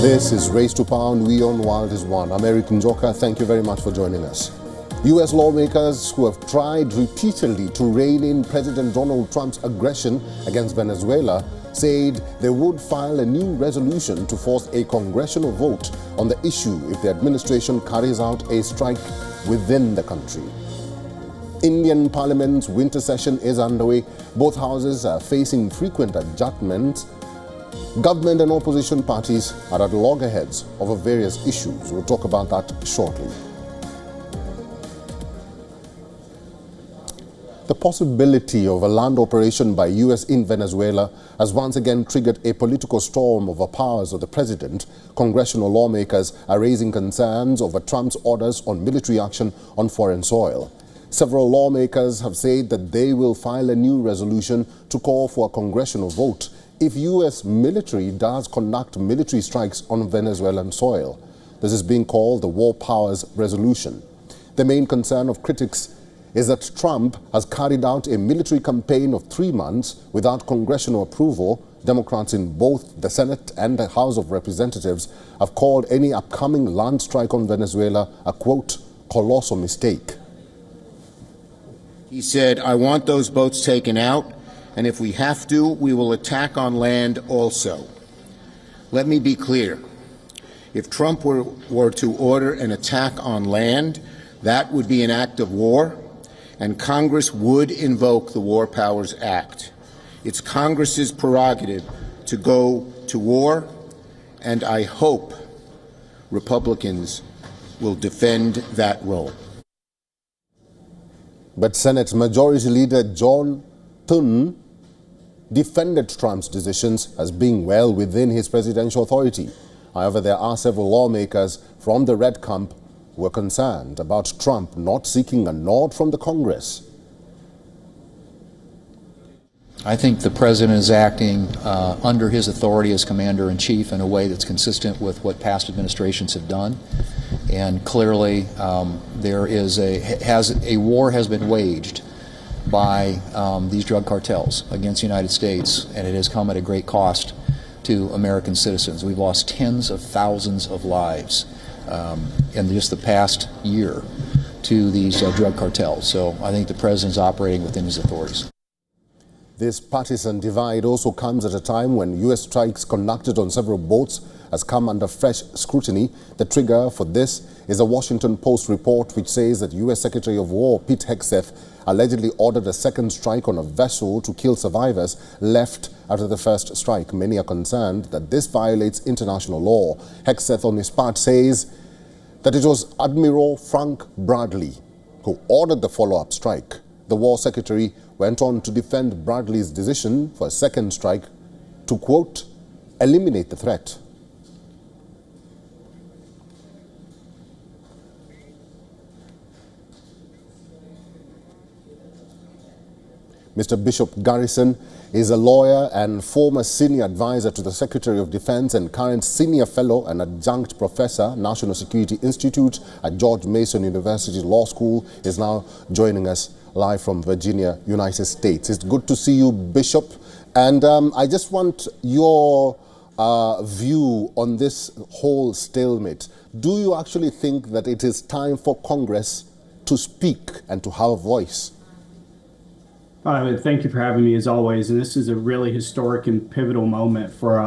This is Race to Power and WION The World is One. I'm Eric Njoka. Thank you very much for joining us. U.S. lawmakers who have tried repeatedly to rein in President Donald Trump's aggression against Venezuela said they would file a new resolution to force a congressional vote on the issue if the administration carries out a strike within the country. Indian Parliament's winter session is underway. Both houses are facing frequent adjournments. Government and opposition parties are at loggerheads over various issues. We'll talk about that shortly. The possibility of a land operation by U.S. in Venezuela has once again triggered a political storm over powers of the president. Congressional lawmakers are raising concerns over Trump's orders on military action on foreign soil. Several lawmakers have said that they will file a new resolution to call for a congressional vote if U.S. military does conduct military strikes on Venezuelan soil. This is being called the War Powers Resolution. The main concern of critics is that Trump has carried out a military campaign of 3 months without congressional approval. Democrats in both the Senate and the House of Representatives have called any upcoming land strike on Venezuela a, quote, colossal mistake. He said, I want those boats taken out, and if we have to, we will attack on land also. Let me be clear. If Trump were to order an attack on land, that would be an act of war, and Congress would invoke the War Powers Act. It's Congress's prerogative to go to war, and I hope Republicans will defend that role. But Senate Majority Leader John Thune defended Trump's decisions as being well within his presidential authority. However, there are several lawmakers from the Red Camp who are concerned about Trump not seeking a nod from the Congress. I think the president is acting under his authority as commander-in-chief in a way that's consistent with what past administrations have done. And clearly, a war has been waged by these drug cartels against the United States, and it has come at a great cost to American citizens. We've lost tens of thousands of lives in just the past year to these drug cartels. So I think the president's operating within his authorities. This partisan divide also comes at a time when U.S. strikes conducted on several boats has come under fresh scrutiny. The trigger for this is a Washington Post report which says that U.S. Secretary of War Pete Hegseth allegedly ordered a second strike on a vessel to kill survivors left after the first strike. Many are concerned that this violates international law. Hegseth on his part says that it was Admiral Frank Bradley who ordered the follow-up strike. The War Secretary went on to defend Bradley's decision for a second strike to, quote, eliminate the threat. Mr. Bishop Garrison is a lawyer and former senior advisor to the Secretary of Defense and current senior fellow and adjunct professor, National Security Institute at George Mason University Law School, is now joining us live from Virginia, United States. It's good to see you, Bishop. And I just want your view on this whole stalemate. Do you actually think that it is time for Congress to speak and to have a voice? Thank you for having me, as always. And this is a really historic and pivotal moment for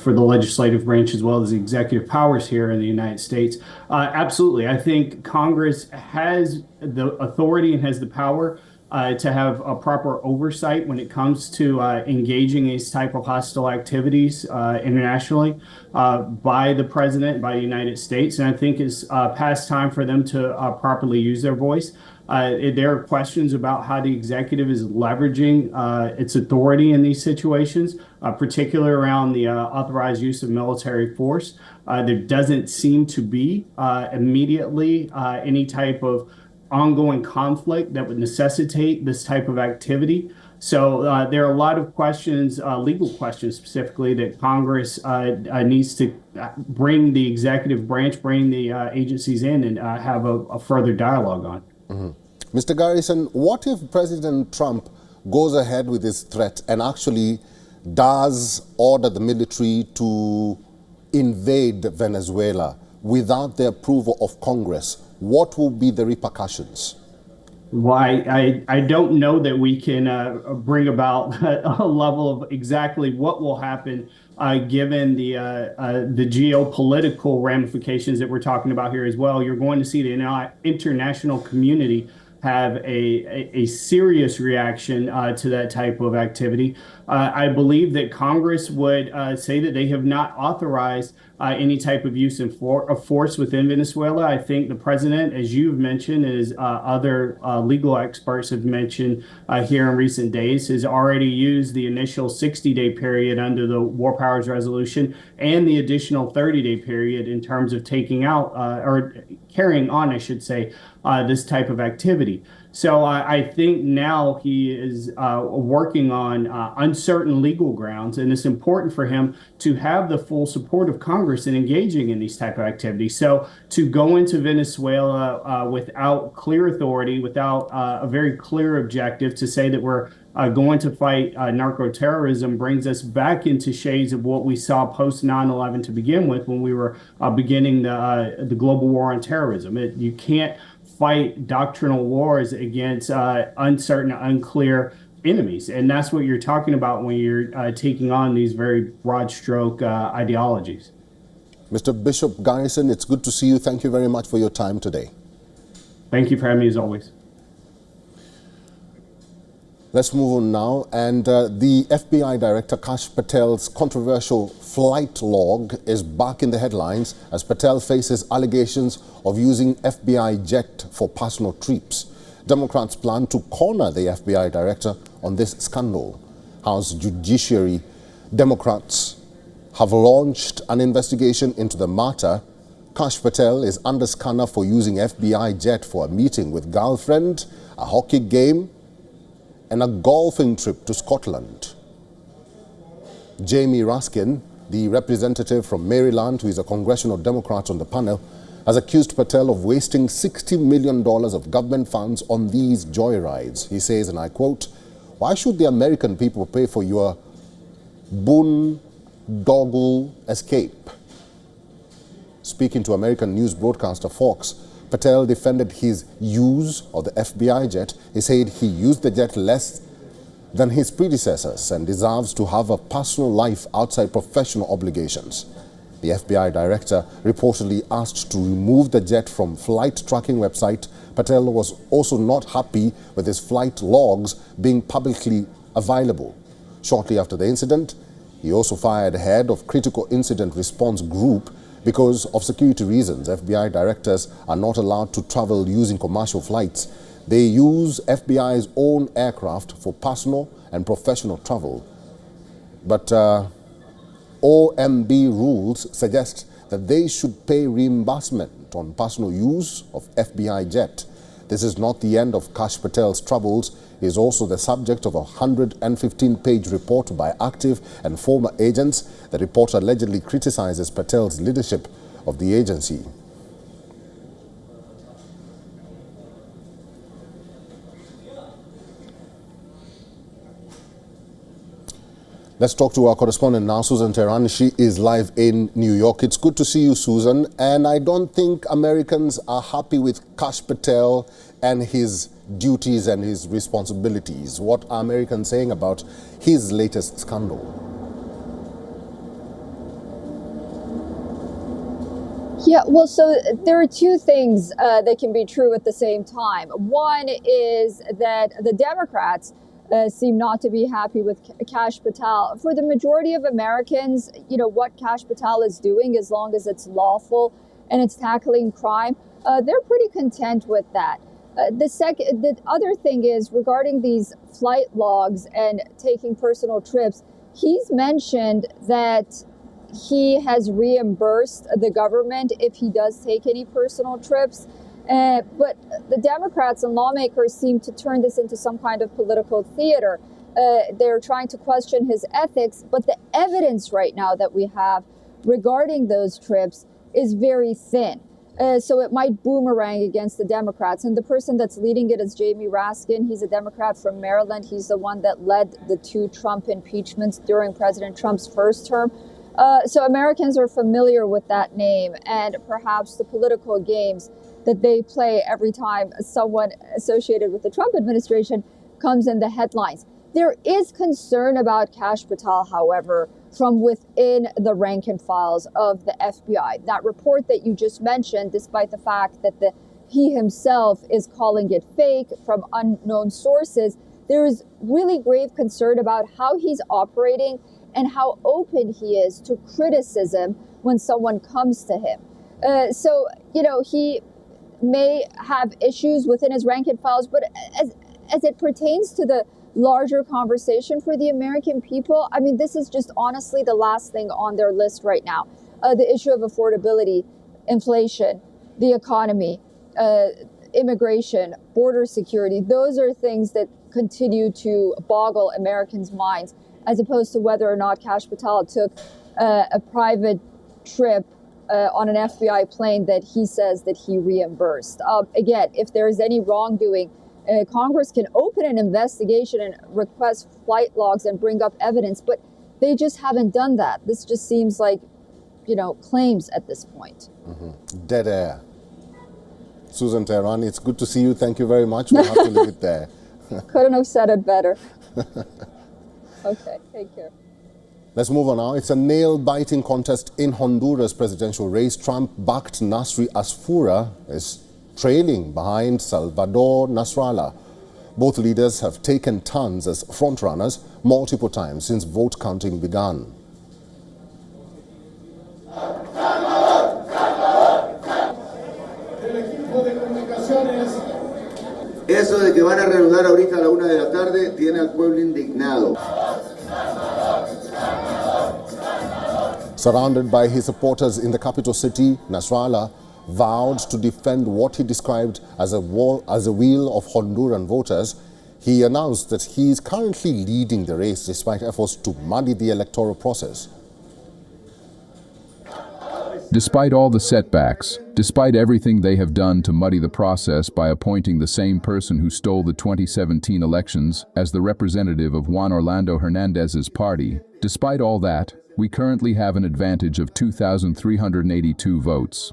the legislative branch as well as the executive powers here in the United States. Absolutely. I think Congress has the authority and has the power to have a proper oversight when it comes to engaging these type of hostile activities internationally by the president, by the United States. And I think it's past time for them to properly use their voice. There are questions about how the executive is leveraging its authority in these situations, particularly around the authorized use of military force. There doesn't seem to be immediately any type of ongoing conflict that would necessitate this type of activity. So there are a lot of questions, legal questions specifically, that Congress needs to bring the executive branch, bring the agencies in and have a further dialogue on. Mm-hmm. Mr. Garrison, what if President Trump goes ahead with his threat and actually does order the military to invade Venezuela without the approval of Congress, what will be the repercussions? Well, I don't know that we can bring about a level of exactly what will happen given the geopolitical ramifications that we're talking about here as well. You're going to see the international community have a serious reaction to that type of activity. I believe that Congress would say that they have not authorized any type of use of force within Venezuela. I think the president, as you've mentioned, as other legal experts have mentioned here in recent days, has already used the initial 60-day period under the War Powers Resolution and the additional 30-day period in terms of taking out or carrying on, I should say, this type of activity. So I think now he is working on uncertain legal grounds, and it's important for him to have the full support of Congress in engaging in these type of activities. So to go into Venezuela without clear authority, without a very clear objective to say that we're going to fight narco-terrorism brings us back into shades of what we saw post 9/11 to begin with when we were beginning the global war on terrorism. You can't fight doctrinal wars against uncertain, unclear enemies. And that's what you're talking about when you're taking on these very broad stroke ideologies. Mr. Bishop Garrison, it's good to see you. Thank you very much for your time today. Thank you for having me as always. Let's move on now. And the FBI Director Kash Patel's controversial flight log is back in the headlines as Patel faces allegations of using FBI jet for personal trips. Democrats plan to corner the FBI Director on this scandal. House Judiciary Democrats have launched an investigation into the matter. Kash Patel is under scanner for using FBI jet for a meeting with girlfriend, a hockey game, and a golfing trip to Scotland. Jamie Raskin, the representative from Maryland, who is a congressional Democrat on the panel, has accused Patel of wasting $60 million of government funds on these joyrides. He says, and I quote, "Why should the American people pay for your boondoggle escape?" Speaking to American news broadcaster Fox, Patel defended his use of the FBI jet. He said he used the jet less than his predecessors and deserves to have a personal life outside professional obligations. The FBI director reportedly asked to remove the jet from flight tracking website. Patel was also not happy with his flight logs being publicly available. Shortly after the incident, he also fired head of Critical Incident Response Group. Because of security reasons, FBI directors are not allowed to travel using commercial flights. They use FBI's own aircraft for personal and professional travel. But OMB rules suggest that they should pay reimbursement on personal use of FBI jet. This is not the end of Kash Patel's troubles. He is also the subject of a 115-page report by active and former agents. The report allegedly criticizes Patel's leadership of the agency. Let's talk to our correspondent now, Susan Tehran. She is live in New York. It's good to see you, Susan. And I don't think Americans are happy with Kash Patel and his duties and his responsibilities. What are Americans saying about his latest scandal? Yeah, well, so there are two things that can be true at the same time. One is that the Democrats seem not to be happy with Kash Patel. For the majority of Americans, you know, what Kash Patel is doing, as long as it's lawful and it's tackling crime, they're pretty content with that. The other thing is regarding these flight logs and taking personal trips, he's mentioned that he has reimbursed the government if he does take any personal trips. But the Democrats and lawmakers seem to turn this into some kind of political theater. They're trying to question his ethics, but the evidence right now that we have regarding those trips is very thin. So it might boomerang against the Democrats. And the person that's leading it is Jamie Raskin. He's a Democrat from Maryland. He's the one that led the 2 Trump impeachments during President Trump's first term. So Americans are familiar with that name and perhaps the political games that they play every time someone associated with the Trump administration comes in the headlines. There is concern about Kash Patel, however, from within the rank and files of the FBI. That report that you just mentioned, despite the fact that he himself is calling it fake from unknown sources, there is really grave concern about how he's operating and how open he is to criticism when someone comes to him. So, he may have issues within his rank and files, but as it pertains to the larger conversation for the American people, I mean, this is just honestly the last thing on their list right now. The issue of affordability, inflation, the economy, immigration, border security, those are things that continue to boggle Americans' minds, as opposed to whether or not Kash Patel took a private trip on an FBI plane that he says that he reimbursed. Again, if there is any wrongdoing, Congress can open an investigation and request flight logs and bring up evidence, but they just haven't done that. This just seems like, claims at this point. Mm-hmm. Dead air. Susan Tehrani, it's good to see you. Thank you very much. We'll have to leave it there. Couldn't have said it better. Okay, take care. Let's move on now. It's a nail-biting contest in Honduras presidential race. Trump-backed Nasri Asfura is trailing behind Salvador Nasrallah. Both leaders have taken turns as frontrunners multiple times since vote counting began. Eso de que van a reanudar ahorita a la 1 de la tarde tiene al pueblo indignado. Surrounded by his supporters in the capital city, Nasrallah vowed to defend what he described as a wheel of Honduran voters. He announced that he is currently leading the race despite efforts to muddy the electoral process. Despite all the setbacks, despite everything they have done to muddy the process by appointing the same person who stole the 2017 elections as the representative of Juan Orlando Hernandez's party, despite all that, we currently have an advantage of 2,382 votes.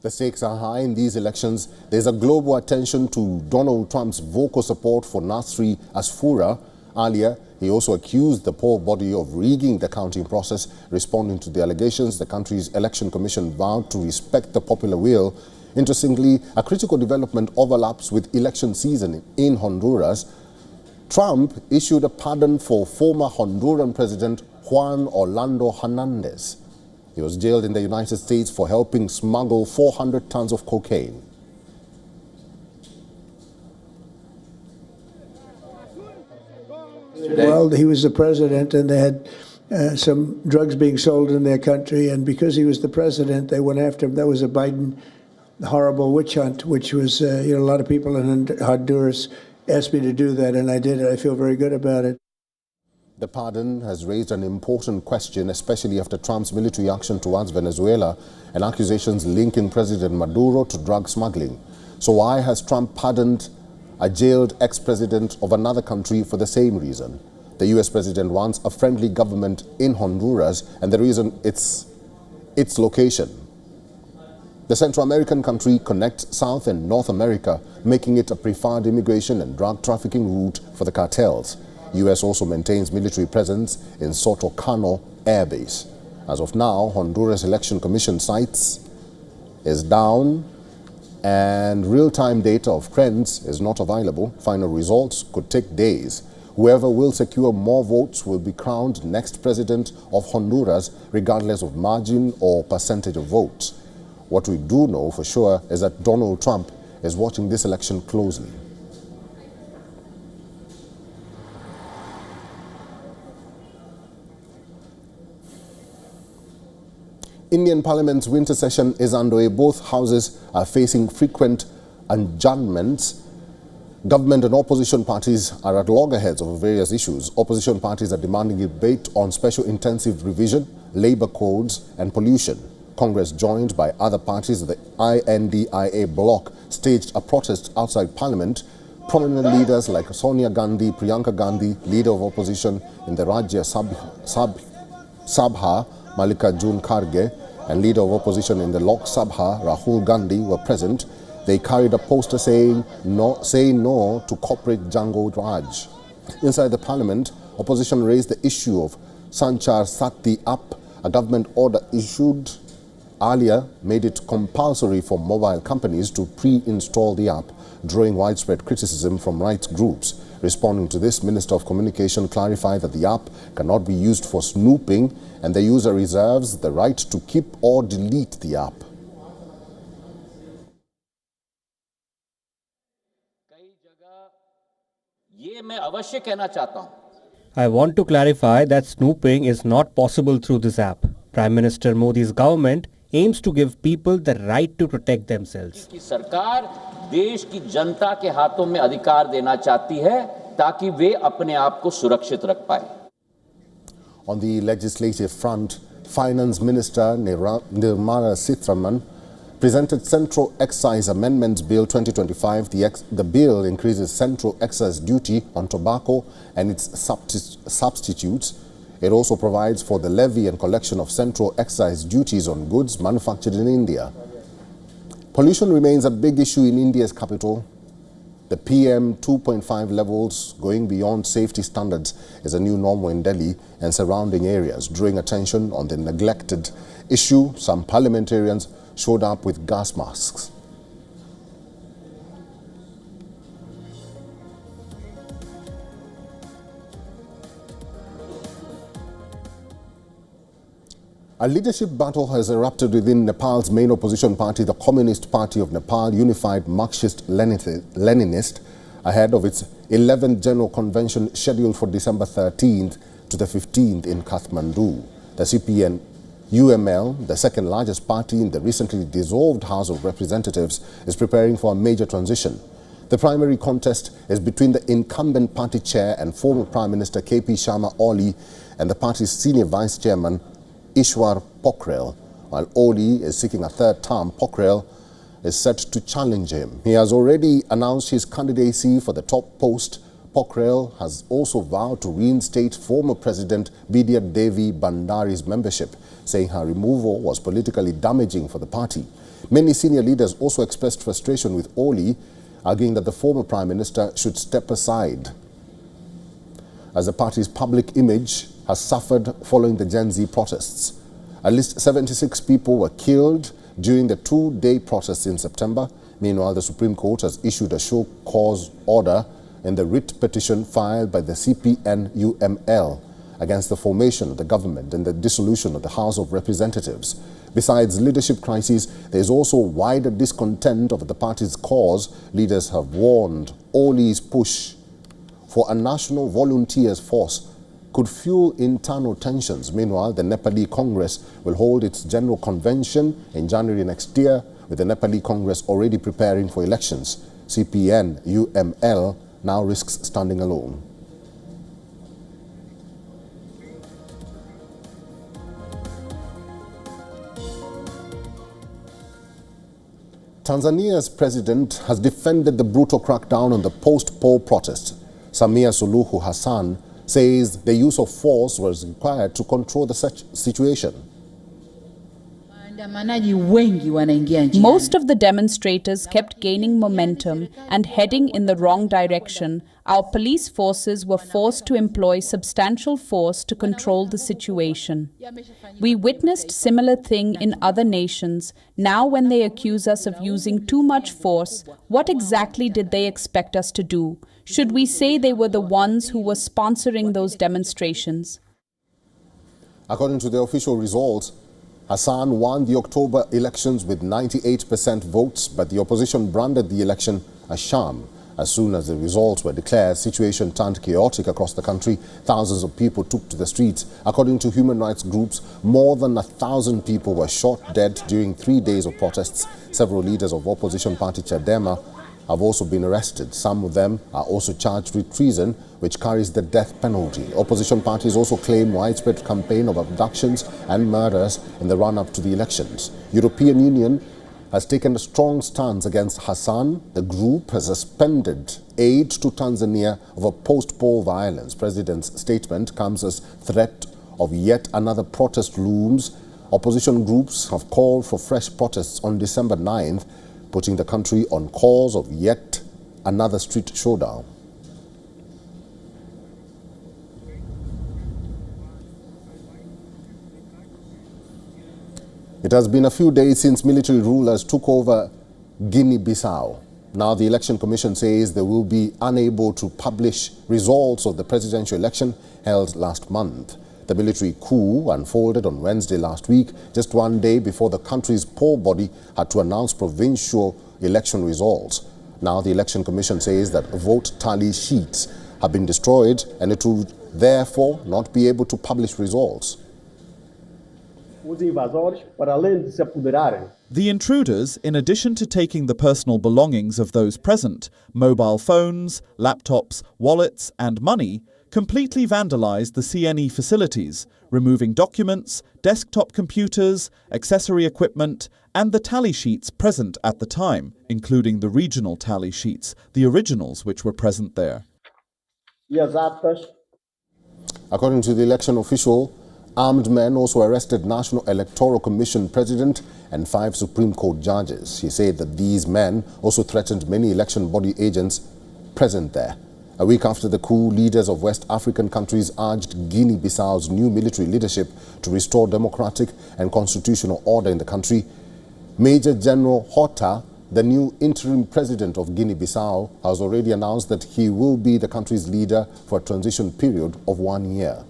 The stakes are high in these elections. There's a global attention to Donald Trump's vocal support for Nasri Asfura. Earlier, he also accused the poll body of rigging the counting process. Responding to the allegations, the country's election commission vowed to respect the popular will. Interestingly, a critical development overlaps with election season in Honduras. Trump issued a pardon for former Honduran President Juan Orlando Hernandez. He was jailed in the United States for helping smuggle 400 tons of cocaine. Well, he was the president, and they had some drugs being sold in their country, and because he was the president, they went after him. That was a Biden horrible witch hunt, which was, a lot of people in Honduras asked me to do that, and I did it. I feel very good about it. The pardon has raised an important question, especially after Trump's military action towards Venezuela and accusations linking President Maduro to drug smuggling. So why has Trump pardoned a jailed ex-president of another country for the same reason? The U.S. president wants a friendly government in Honduras, and the reason it's its location. The Central American country connects South and North America, making it a preferred immigration and drug trafficking route for the cartels. U.S. also maintains military presence in Soto Cano Air Base. As of now, Honduras Election Commission sites is down and real-time data of trends is not available. Final results could take days. Whoever will secure more votes will be crowned next president of Honduras, regardless of margin or percentage of votes. What we do know for sure is that Donald Trump is watching this election closely. Indian Parliament's winter session is underway. Both houses are facing frequent adjournments. Government and opposition parties are at loggerheads over various issues. Opposition parties are demanding a debate on special intensive revision, labor codes and pollution. Congress, joined by other parties of the INDIA bloc, staged a protest outside Parliament. Prominent leaders like Sonia Gandhi, Priyanka Gandhi, leader of opposition in the Rajya Sabha, Mallikarjun Kharge, and leader of opposition in the Lok Sabha, Rahul Gandhi, were present. They carried a poster saying no to corporate Jango Raj. Inside the parliament, opposition raised the issue of Sanchar Sati app, a government order issued earlier made it compulsory for mobile companies to pre-install the app, drawing widespread criticism from rights groups. Responding to this, Minister of Communication clarified that the app cannot be used for snooping and the user reserves the right to keep or delete the app. I want to clarify that snooping is not possible through this app. Prime Minister Modi's government aims to give people the right to protect themselves. सरकार देश की जनता के हाथों में अधिकार देना चाहती है ताकि वे अपने आप को सुरक्षित रख पाए. On the legislative front, Finance Minister Nirmala Sitharaman presented Central Excise Amendments Bill 2025. The bill increases central excise duty on tobacco and its substitutes. It also provides for the levy and collection of central excise duties on goods manufactured in India. Pollution remains a big issue in India's capital. The PM 2.5 levels going beyond safety standards is a new normal in Delhi and surrounding areas. Drawing attention on the neglected issue, some parliamentarians showed up with gas masks. A leadership battle has erupted within Nepal's main opposition party, the Communist Party of Nepal, Unified Marxist-Leninist, ahead of its 11th General Convention scheduled for December 13th to the 15th in Kathmandu. The CPN-UML, the second largest party in the recently dissolved House of Representatives, is preparing for a major transition. The primary contest is between the incumbent party chair and former Prime Minister KP Sharma Oli and the party's senior vice chairman Ishwar Pokhrel. While Oli is seeking a third term, Pokhrel is set to challenge him. He has already announced his candidacy for the top post. Pokhrel has also vowed to reinstate former President Bidya Devi Bhandari's membership, saying her removal was politically damaging for the party. Many senior leaders also expressed frustration with Oli, arguing that the former Prime Minister should step aside, as the party's public image has suffered following the Gen Z protests. At least 76 people were killed during the two-day protests in September. Meanwhile, the Supreme Court has issued a show cause order in the writ petition filed by the CPN-UML against the formation of the government and the dissolution of the House of Representatives. Besides leadership crises, there is also wider discontent over the party's cause. Leaders have warned Oli's push for a national volunteers force could fuel internal tensions. Meanwhile, the Nepali Congress will hold its general convention in January next year, with the Nepali Congress already preparing for elections. CPN-UML now risks standing alone. Tanzania's president has defended the brutal crackdown on the post-poll protests. Samia Suluhu Hassan says the use of force was required to control the situation. Most of the demonstrators kept gaining momentum and heading in the wrong direction. Our police forces were forced to employ substantial force to control the situation. We witnessed similar thing in other nations. Now when they accuse us of using too much force, what exactly did they expect us to do? Should we say they were the ones who were sponsoring those demonstrations? According to the official results, Hassan won the October elections with 98% votes, but the opposition branded the election a sham. As soon as the results were declared, situation turned chaotic across the country. Thousands of people took to the streets. According to human rights groups, more than 1,000 people were shot dead during 3 days of protests. Several leaders of opposition party Chadema have also been arrested. Some of them are also charged with treason, which carries the death penalty. Opposition parties also claim widespread campaign of abductions and murders in the run-up to the elections. European Union has taken a strong stance against Hassan. The group has suspended aid to Tanzania over post-poll violence. President's statement comes as threat of yet another protest looms. Opposition groups have called for fresh protests on December 9th, putting the country on course of yet another street showdown. It has been a few days since military rulers took over Guinea-Bissau. Now the Election Commission says they will be unable to publish results of the presidential election held last month. The military coup unfolded on Wednesday last week, just one day before the country's poll body had to announce provincial election results. Now the Election Commission says that vote tally sheets have been destroyed and it will therefore not be able to publish results. The intruders, in addition to taking the personal belongings of those present, mobile phones, laptops, wallets and money, completely vandalized the CNE facilities, removing documents, desktop computers, accessory equipment and the tally sheets present at the time, including the regional tally sheets, the originals which were present there. According to the election official, armed men also arrested National Electoral Commission President and 5 Supreme Court judges. He said that these men also threatened many election body agents present there. A week after the coup, leaders of West African countries urged Guinea-Bissau's new military leadership to restore democratic and constitutional order in the country. Major General Horta, the new interim president of Guinea-Bissau, has already announced that he will be the country's leader for a transition period of 1 year.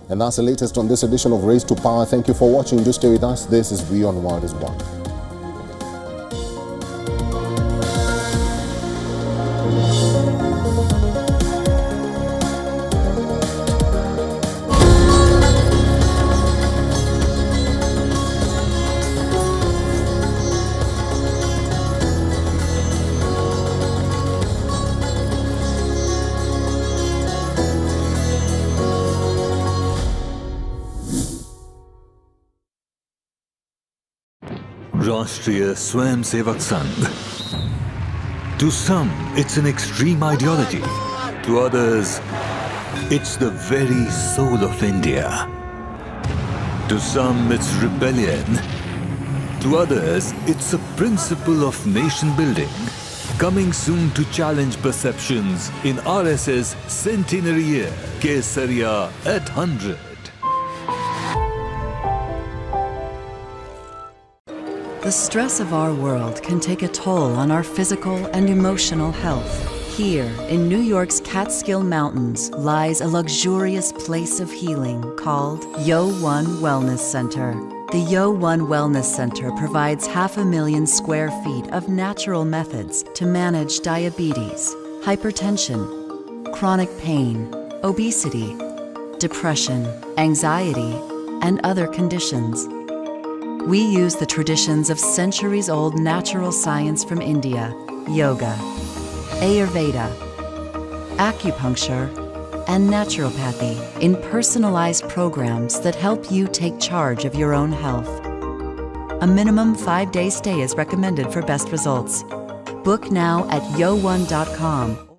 And that's the latest on this edition of Race to Power. Thank you for watching. Do stay with us. This is WION The World is One. Rashtriya Swayamsevak Sangh. To some, it's an extreme ideology. To others, it's the very soul of India. To some, it's rebellion. To others, it's a principle of nation building. Coming soon to challenge perceptions in RSS Centenary Year, Kesariya at 100. The stress of our world can take a toll on our physical and emotional health. Here, in New York's Catskill Mountains, lies a luxurious place of healing called WION Wellness Center. The WION Wellness Center provides 500,000 square feet of natural methods to manage diabetes, hypertension, chronic pain, obesity, depression, anxiety, and other conditions. We use the traditions of centuries-old natural science from India, yoga, Ayurveda, acupuncture, and naturopathy in personalized programs that help you take charge of your own health. A minimum 5-day stay is recommended for best results. Book now at YoOne.com